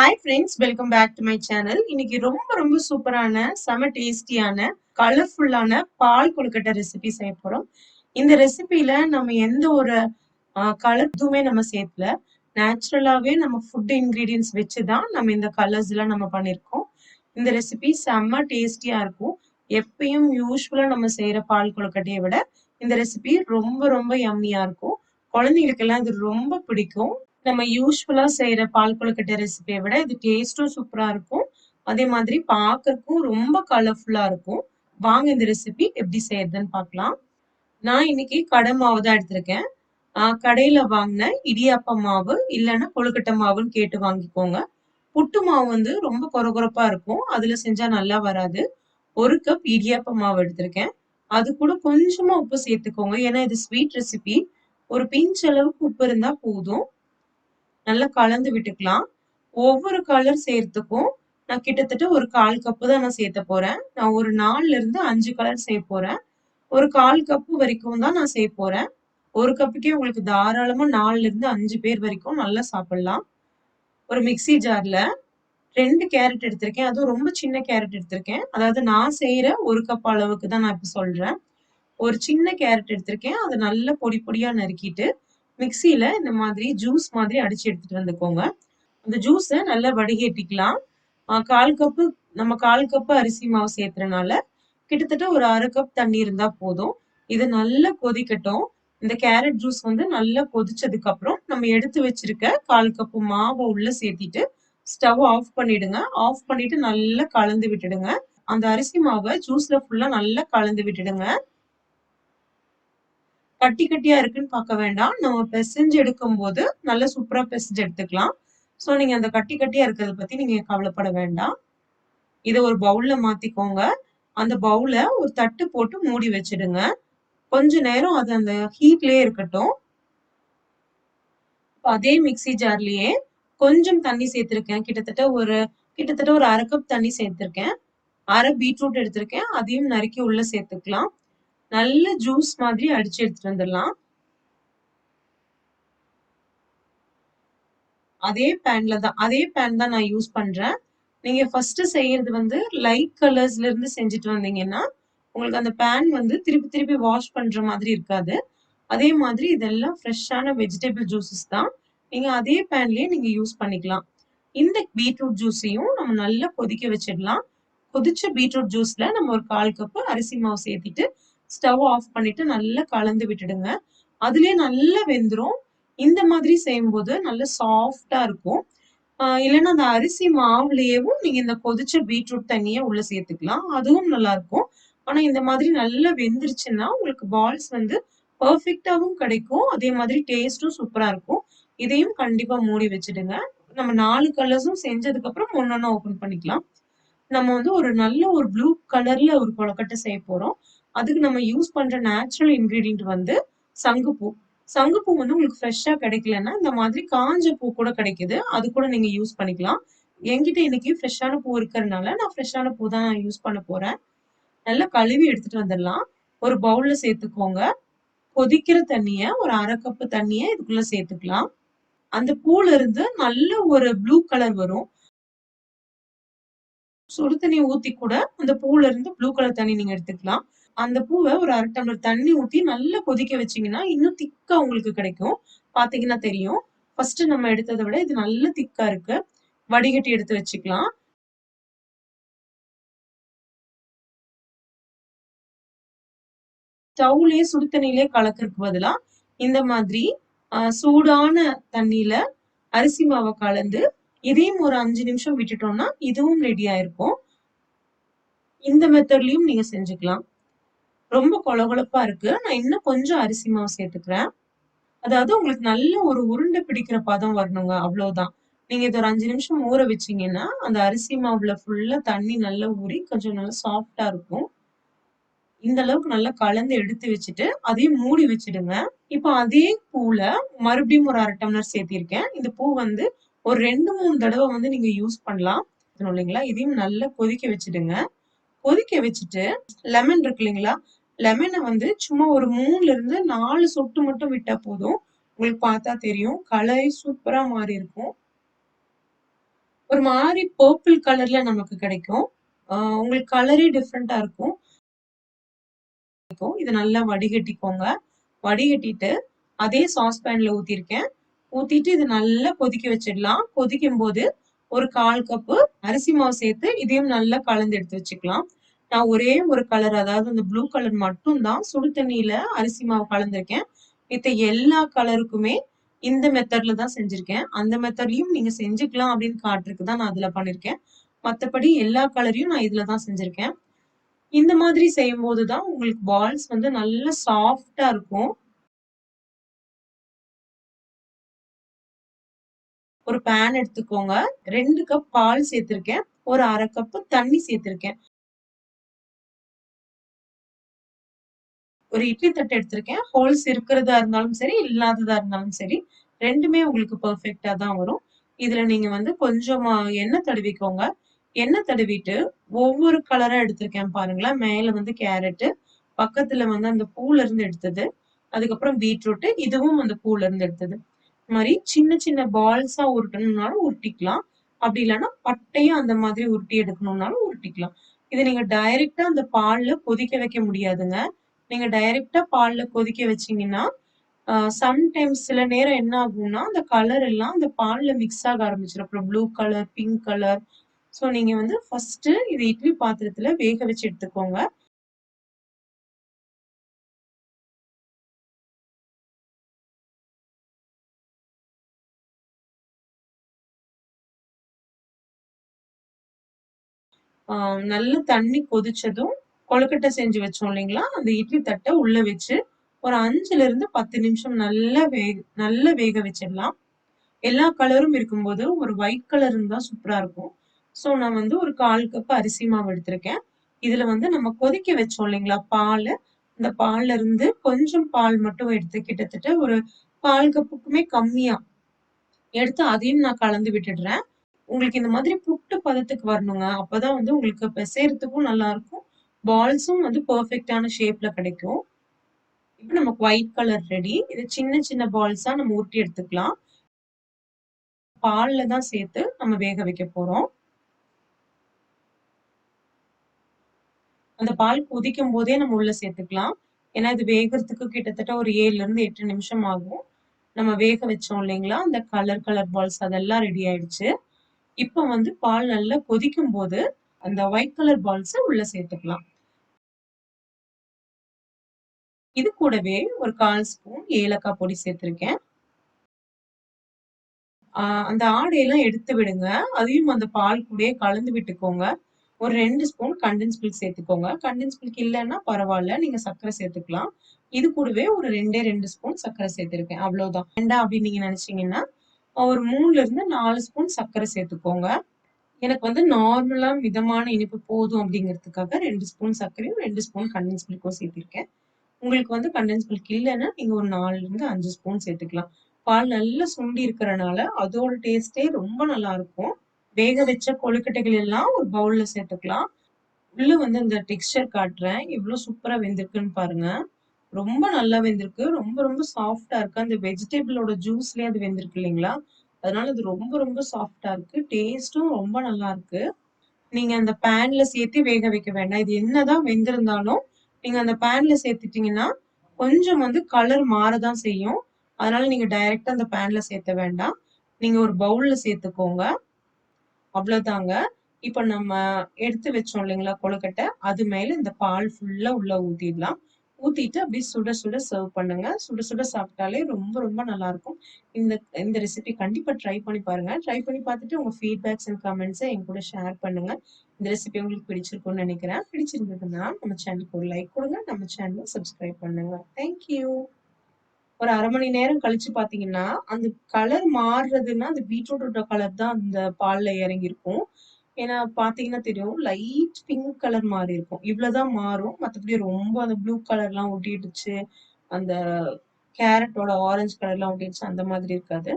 Hi friends, welcome back to my channel. இன்னைக்கு ரொம்ப சூப்பரான செம டேஸ்டியான கலர்ஃபுல்லான பால் கொழுக்கட்டை ரெசிபி செய்ய போறோம். இந்த ரெசிபில நம்ம எந்த ஒரு கலர் எதுவுமே நம்ம சேர்க்கல. நேச்சுரலாவே நம்ம ஃபுட் இன்கிரீடியன்ஸ் வச்சு தான் நம்ம இந்த கலர்ஸ் எல்லாம் நம்ம பண்ணிருக்கோம். இந்த ரெசிபி செம்ம டேஸ்டியா இருக்கும். எப்பயும் யூஸ்வலா நம்ம செய்யற பால் கொழுக்கட்டையை விட இந்த ரெசிபி ரொம்ப யம்மியா இருக்கும். குழந்தைகளுக்கெல்லாம் இது ரொம்ப பிடிக்கும். நம்ம யூஸ்வலா செய்யற பால் கொழுக்கட்டை ரெசிபியை விட இது டேஸ்டும் சூப்பரா இருக்கும். அதே மாதிரி பார்க்கறதுக்கும் ரொம்ப கலர்ஃபுல்லா இருக்கும். வாங்க இந்த ரெசிபி எப்படி செய்யறதுன்னு பார்க்கலாம். நான் இன்னைக்கு கடை மாவு தான் எடுத்திருக்கேன். கடையில வாங்கின இடியாப்ப மாவு இல்லைன்னா கொழுக்கட்டை மாவுன்னு கேட்டு வாங்கிக்கோங்க. புட்டு மாவு வந்து ரொம்ப கொரகொரப்பா இருக்கும். அதுல செஞ்சா நல்லா வராது. 1 கப் இடியாப்ப மாவு எடுத்திருக்கேன். அது கூட கொஞ்சமா உப்பு சேர்த்துக்கோங்க. ஏன்னா இது ஸ்வீட் ரெசிபி. ஒரு பிஞ்ச் அளவுக்கு உப்பு இருந்தா போதும். நல்லா கலந்து விட்டுக்கலாம். ஒவ்வொரு கலர் சேர்த்துக்கும் நான் கிட்டத்தட்ட ஒரு 1/4 கப்பு தான் நான் சேர்த்த போறேன். நான் ஒரு 4ல இருந்து 5 கலர் செய்ய போறேன். ஒரு 1/4 கப்பு வரைக்கும் தான் நான் செய்ய போறேன். ஒரு கப்புக்கே உங்களுக்கு தாராளமா 4ல இருந்து 5 பேர் வரைக்கும் நல்லா சாப்பிடலாம். ஒரு மிக்ஸி ஜார்ல 2 கேரட் எடுத்திருக்கேன். அதுவும் ரொம்ப சின்ன கேரட் எடுத்திருக்கேன். அதாவது நான் செய்யற 1 கப் அளவுக்கு தான் நான் இப்ப சொல்றேன். ஒரு சின்ன கேரட் எடுத்திருக்கேன். அதை நல்லா பொடியா நறுக்கிட்டு மிக்ஸில இந்த மாதிரி ஜூஸ் மாதிரி அடிச்சு எடுத்துட்டு வந்துக்கோங்க. அந்த ஜூஸை நல்லா வடிகட்டிக்கலாம். 1/4 கப்பு நம்ம 1/4 கப்பு அரிசி மாவு சேர்த்துறனால கிட்டத்தட்ட ஒரு 1/2 கப் தண்ணி இருந்தா போதும். இது நல்லா கொதிக்கட்டும். இந்த கேரட் ஜூஸ் வந்து நல்லா கொதிச்சதுக்கு அப்புறம் நம்ம எடுத்து வச்சிருக்க 1/4 கப்பு மாவை உள்ள சேர்த்திட்டு ஸ்டவ் ஆஃப் பண்ணிடுங்க. ஆஃப் பண்ணிட்டு நல்லா கலந்து விட்டுடுங்க. அந்த அரிசி மாவை ஜூஸ்ல ஃபுல்லா நல்லா கலந்து விட்டுடுங்க. கட்டியா இருக்குன்னு பார்க்க வேண்டாம். நம்ம பிசைஞ்சு எடுக்கும் போது நல்லா சூப்பரா பிசைஞ்சு எடுத்துக்கலாம். சோ நீங்க அந்த கட்டியா இருக்கிறத பத்தி நீங்க கவலைப்பட வேண்டாம். இத ஒரு பவுல்ல மாத்திக்கோங்க. அந்த பவுல ஒரு தட்டு போட்டு மூடி வச்சிடுங்க. கொஞ்ச நேரம் அது அந்த ஹீட்லயே இருக்கட்டும். அதே மிக்ஸி ஜார்லயே கொஞ்சம் தண்ணி சேர்த்திருக்கேன். கிட்டத்தட்ட ஒரு 1/2 கப் தண்ணி சேர்த்திருக்கேன். 1/2 பீட்ரூட் எடுத்திருக்கேன். அதையும் நறுக்கி உள்ள சேர்த்துக்கலாம். நல்ல ஜூஸ் மாதிரி அடிச்சு எடுத்துட்டு வந்துடலாம். அதே பேன் தான் நான் யூஸ் பண்றேன். நீங்க ஃபர்ஸ்ட் செய்யறது வந்து லைட் கலர்ஸ்ல இருந்து செஞ்சுட்டு வந்தீங்கன்னா உங்களுக்கு அந்த பேன் வந்து திருப்பி வாஷ் பண்ற மாதிரி இருக்காது. அதே மாதிரி இதெல்லாம் ஃப்ரெஷ்ஷான வெஜிடபிள் ஜூஸஸ் தான். நீங்க அதே பேன்லயே நீங்க யூஸ் பண்ணிக்கலாம். இந்த பீட்ரூட் ஜூஸையும் நம்ம நல்லா கொதிக்க வச்சிடலாம். கொதிச்ச பீட்ரூட் ஜூஸ்ல நம்ம ஒரு 1/4 கப்பு அரிசி மாவு சேர்த்திட்டு ஸ்டவ் ஆஃப் பண்ணிட்டு நல்லா கலந்து விட்டுடுங்க. அதுலயே நல்லா வெந்துரும். இந்த மாதிரி செய்யும்போது நல்ல சாஃப்டா இருக்கும். இல்லைன்னா அந்த அரிசி மாவுலயேவும் நீங்க இந்த கொதிச்ச பீட்ரூட் தண்ணிய உள்ள சேர்த்துக்கலாம். அதுவும் நல்லா இருக்கும். ஆனா இந்த மாதிரி நல்லா வெந்துருச்சுன்னா உங்களுக்கு பால்ஸ் வந்து பெர்ஃபெக்ட்டாவும் கிடைக்கும். அதே மாதிரி டேஸ்டும் சூப்பரா இருக்கும். இதையும் கண்டிப்பா மூடி வச்சிடுங்க. நம்ம 4 கலர்ஸும் செஞ்சதுக்கு அப்புறம் ஒன்னொன்னா ஓபன் பண்ணிக்கலாம். நம்ம வந்து ஒரு நல்ல ஒரு ப்ளூ கலர்ல ஒரு கொழுக்கட்டை செய்ய போறோம். அதுக்கு நம்ம யூஸ் பண்ற நேச்சுரல் இன்கிரீடியன்ட் வந்து சங்குப்பூ. சங்குப்பூ வந்து உங்களுக்கு ஃப்ரெஷ்ஷா கிடைக்கலன்னா இந்த மாதிரி காஞ்ச பூ கூட கிடைக்குது. அது கூட நீங்க யூஸ் பண்ணிக்கலாம். என்கிட்ட இன்னைக்கு ஃப்ரெஷ்ஷான பூ இருக்கிறதுனால நான் ஃப்ரெஷ்ஷான பூ தான் யூஸ் பண்ண போறேன். நல்லா கழுவி எடுத்துட்டு வந்துடலாம். ஒரு பவுல்ல சேர்த்துக்கோங்க. கொதிக்கிற தண்ணிய ஒரு 1/2 கப்பு தண்ணிய இதுக்குள்ள சேர்த்துக்கலாம். அந்த பூல இருந்து நல்ல ஒரு ப்ளூ கலர் வரும். சுடு தண்ணி ஊத்தி கூட அந்த பூல இருந்து ப்ளூ கலர் தண்ணி நீங்க எடுத்துக்கலாம். அந்த பூவை ஒரு 1/2 டம்ளர் தண்ணி ஊத்தி நல்லா கொதிக்க வச்சீங்கன்னா இன்னும் திக்கா உங்களுக்கு கிடைக்கும். பாத்தீங்கன்னா தெரியும். ஃபர்ஸ்ட் நம்ம எடுத்ததை விட இது நல்ல திக்கா இருக்கு. வடிகட்டி எடுத்து வச்சுக்கலாம். ஸ்டவ்லயே சுடு தண்ணியிலே கலக்கறதுக்கு பதிலா இந்த மாதிரி சூடான தண்ணியில அரிசி மாவை கலந்து இதையும் ஒரு 5 நிமிஷம் விட்டுட்டோம்னா இதுவும் ரெடி ஆயிருக்கும். இந்த மெத்தட்லயும் நீங்க செஞ்சுக்கலாம். ரொம்ப கொழகொழப்பா இருக்கு. நான் இன்னும் கொஞ்சம் அரிசி மாவு சேர்த்துக்கிறேன். அதாவது உங்களுக்கு நல்ல ஒரு உருண்டை பிடிக்கிற பதம் வரணுங்க. அவ்வளவுதான். நீங்க இத ஒரு 5 நிமிஷம் ஊற வச்சீங்கன்னா, அந்த அரிசி மாவுல ஃபுல்லா தண்ணி நல்லா ஊறி கொஞ்சம் நல்லா சாஃப்ட்டா இருக்கும். இந்த அளவுக்கு நல்லா கலந்து எடுத்து வச்சுட்டு, அதையும் மூடி வச்சுடுங்க. இப்போ அதே பூல மறுபடியும் ஒரு 1/2 டம்ளர் சேர்த்திருக்கேன். இந்த பூ வந்து ஒரு 2, 3 தடவ வந்து நீங்க யூஸ் பண்ணலாம். இல்லைங்களா? இதையும் நல்லா கொதிக்க வச்சுடுங்க. கொதிக்க வச்சுட்டு லெமன் இருக்கு இல்லைங்களா? லெமனை வந்து சும்மா ஒரு 3ல இருந்து 4 சொட்டு மட்டும் விட்டா போதும். உங்களுக்கு பார்த்தா தெரியும். கலரே சூப்பரா மாறி இருக்கும். ஒரு மாரி பர்பிள் கலர்ல நமக்கு கிடைக்கும். உங்களுக்கு கலரே டிஃபரெண்டா இருக்கும். இத நல்லா வடிகட்டிக்கோங்க. வடிகட்டிட்டு அதே சாஸ் பேன்ல ஊத்திருக்கேன். ஊத்திட்டு இது நல்லா கொதிக்க வச்சிடலாம். கொதிக்கும்போது ஒரு 1/4 கப்பு அரிசி மாவு சேர்த்து இதையும் நல்லா கலந்து எடுத்து வச்சுக்கலாம். நான் ஒரே ஒரு கலர் அதாவது அந்த ப்ளூ கலர் மட்டும் தான் சுடு தண்ணீல அரிசி மாவு கலந்திருக்கேன். மித்த எல்லா கலருக்குமே இந்த மெத்தட்ல தான் செஞ்சிருக்கேன். அந்த மெத்தட்லயும் நீங்க செஞ்சுக்கலாம் அப்படின்னு காட்டுறதுக்கு தான் நான் அதுல பண்ணிருக்கேன். மத்தபடி எல்லா கலரையும் நான் இதுல தான் செஞ்சிருக்கேன். இந்த மாதிரி செய்யும்போது தான் உங்களுக்கு பால்ஸ் வந்து நல்ல சாஃப்ட்டா இருக்கும். ஒரு பேன் எடுத்துக்கோங்க. 2 கப் பால் சேர்த்திருக்கேன். ஒரு 1/2 கப்பு தண்ணி சேர்த்திருக்கேன். ஒரு இட்லி தட்டு எடுத்திருக்கேன். ஹோல்ஸ் இருக்கிறதா இருந்தாலும் சரி, இல்லாததா இருந்தாலும் சரி, 2மே உங்களுக்கு பெர்ஃபெக்ட்டா தான் வரும். இதுல நீங்க வந்து கொஞ்சமா எண்ணெய் தடவிக்கோங்க. எண்ணெய் தடவிட்டு ஒவ்வொரு கலரா எடுத்திருக்கேன் பாருங்களேன். மேல வந்து கேரட்டு, பக்கத்துல வந்து அந்த பூல இருந்து எடுத்தது. அதுக்கப்புறம் பீட்ரூட், இதுவும் அந்த பூல இருந்து எடுத்தது. இந்த மாரி சின்ன சின்ன பால்ஸா உருட்டணும்னாலும் உருட்டிக்கலாம். அப்படி இல்லன்னா பட்டையா அந்த மாதிரி உருட்டி எடுக்கணும்னாலும் உருட்டிக்கலாம். இத நீங்க டைரக்ட்டா அந்த பால்ல கொதிக்க வைக்க முடியாதுங்க. நீங்க டைரக்ட்டா பால்ல கொதிக்க வச்சீங்கன்னா, சம்டைம்ஸ் சில நேரம் என்ன ஆகும்னா, அந்த கலர் எல்லாம் அந்த பால்ல மிக்ஸ் ஆக ஆரம்பிச்சுரும். அப்புறம் blue colour, pink colour. So நீங்க வந்து ஃபர்ஸ்ட்டு இது இட்லி பாத்திரத்துல வேக வச்சு எடுத்துக்கோங்க. ஆ நல்ல தண்ணி கொதிச்சதும், கொழுக்கட்டை செஞ்சு வச்சோம் இல்லைங்களா? அந்த இட்லி தட்ட உள்ள வச்சு, ஒரு 5லிருந்து 10 நிமிஷம் நல்லா வேக வச்சிடலாம். எல்லா கலரும் இருக்கும்போது, ஒரு ஒயிட் கலர் இருந்தா சூப்பரா இருக்கும். ஸோ நான் வந்து ஒரு 1/4 கப் அரிசி மாவு எடுத்திருக்கேன். இதுல வந்து நம்ம கொதிக்க வச்சோம் இல்லைங்களா? பாலு. அந்த பால்ல இருந்து கொஞ்சம் பால் மட்டும் எடுத்து கிட்டத்தட்ட ஒரு 1/4 கப்புக்குமே கம்மியா எடுத்து அதையும் நான் கலந்து விட்டுடுறேன். உங்களுக்கு இந்த மாதிரி புட்டு பதத்துக்கு வரணுங்க. அப்பதான் வந்து உங்களுக்கு பிசையறதுக்கும் நல்லா இருக்கும். பால்ஸும் வந்து பெர்ஃபெக்ட்டான ஷேப்ல கிடைக்கும். இப்ப நமக்கு ஒயிட் கலர் ரெடி. இது சின்ன சின்ன பால்ஸா நம்ம உருட்டி எடுத்துக்கலாம். பால்ல தான் சேர்த்து நம்ம வேக வைக்க போறோம். அந்த பால் கொதிக்கும் போதே நம்ம உள்ள சேர்த்துக்கலாம். ஏன்னா இது வேகறதுக்கு கிட்டத்தட்ட ஒரு 7லிருந்து 8 நிமிஷம் ஆகும். நம்ம வேக வச்சோம் இல்லைங்களா? அந்த கலர் கலர் பால்ஸ் அதெல்லாம் ரெடி ஆயிடுச்சு. இப்ப வந்து பால் நல்லா கொதிக்கும்போது, அந்த ஒயிட் கலர் பால்ஸ உள்ள சேர்த்துக்கலாம். இது கூடவே ஒரு 1/4 ஸ்பூன் ஏலக்காய் பொடி சேர்த்திருக்கேன். அந்த ஆடையெல்லாம் எடுத்து விடுங்க. அதையும் அந்த பால் கூடயே கலந்து விட்டுக்கோங்க. ஒரு 2 ஸ்பூன் கண்டென்ஸ் மில்க் சேர்த்துக்கோங்க. கண்டென்ஸ் மில்க் இல்லன்னா பரவால்ல. நீங்க சர்க்கரை சேர்த்துக்கலாம். இது கூடவே ஒரு 2 ஸ்பூன் சர்க்கரை சேர்த்திருக்கேன். அவ்வளோதான். வேண்டாம் அப்படின்னு நீங்க நினைச்சீங்கன்னா, ஒரு 3லிருந்து 4 ஸ்பூன் சர்க்கரை சேர்த்துக்கோங்க. எனக்கு வந்து நார்மலா மிதமான இனிப்பு போதும் அப்படிங்கிறதுக்காக 2 ஸ்பூன் சர்க்கரையும், 2 ஸ்பூன் கண்டென்ஸ் மில்க்கும் சேர்த்திருக்கேன். உங்களுக்கு வந்து கண்டென்ஸ் மில்க் இல்லன்னா, நீங்க ஒரு 4லிருந்து 5 ஸ்பூன் சேர்த்துக்கலாம். பால் நல்லா சுண்டி இருக்கறனால, அதோட டேஸ்ட்டே ரொம்ப நல்லா இருக்கும். வேக வச்ச கொழுக்கட்டைகள் எல்லாம் ஒரு பவுல்ல சேர்த்துக்கலாம். உள்ள வந்து அந்த டெக்ஸ்சர் காட்டுறேன். எவ்ளோ சூப்பரா வெந்திருக்குன்னு பாருங்க. ரொம்ப நல்லா வெந்திருக்கு. ரொம்ப ரொம்ப சாஃப்ட்டா இருக்கு. அந்த வெஜிடபிளோட ஜூஸ்லயே அது வெந்திருக்கு இல்லைங்களா? அதனால அது ரொம்ப ரொம்ப சாஃப்ட்டா இருக்கு. டேஸ்ட்டும் ரொம்ப நல்லா இருக்கு. நீங்க அந்த பேன்ல சேர்த்து வேக வைக்க வேண்டாம். இது என்னதான் வெந்திருந்தாலும், நீங்க அந்த பேன்ல சேர்த்துட்டீங்கன்னா, கொஞ்சம் வந்து கலர் மாறதான் செய்யும். அதனால நீங்க டைரக்ட்டா அந்த பேன்ல சேர்த்த வேண்டாம். நீங்க ஒரு பவுல்ல சேர்த்துக்கோங்க. அவ்வளோதாங்க. இப்ப நம்ம எடுத்து வச்சோம் இல்லைங்களா கொழுக்கட்டை, அது மேல இந்த பால் ஃபுல்லா உள்ள ஊத்திடலாம். ஊத்திட்டு அப்படியே சுட சுட சர்வ் பண்ணுங்க. சுட சுட சாப்பிட்டாலே ரொம்ப ரொம்ப நல்லாருக்கும். இந்த இந்த ரெசிபி கண்டிப்பா ட்ரை பண்ணி பாருங்க. ட்ரை பண்ணி பார்த்துட்டு உங்க ஃபீட்பேக்ஸ் அண்ட் கமெண்ட்ஸ என் கூட ஷேர் பண்ணுங்க. இந்த ரெசிபி உங்களுக்கு பிடிச்சிருக்கும்னு நெனைக்கிறேன். பிடிச்சிருந்ததுன்னா நம்ம சேனலுக்கு ஒரு லைக் குடுங்க. நம்ம சேனல சப்ஸ்கிரைப் பண்ணுங்க. Thank you. ஒரு 1/2 மணி நேரம் கழிச்சு பார்த்தீங்கன்னா, அந்த கலர் மாறுறதுன்னா, அந்த பீட்ரூட்டோட கலர் தான் அந்த பால்ல இறங்கியிருக்கும். ஏன்னா பார்த்தீங்கன்னா தெரியும். லைட் பிங்க் கலர் மாறி இருக்கும். இவ்வளவுதான் மாறும். மத்தபடி ரொம்ப அந்த ப்ளூ கலர்லாம் ஒட்டிடுச்சு. அந்த கேரட்டோட ஆரஞ்ச் கலர்லாம் ஒட்டிடுச்சு அந்த மாதிரி இருக்காது.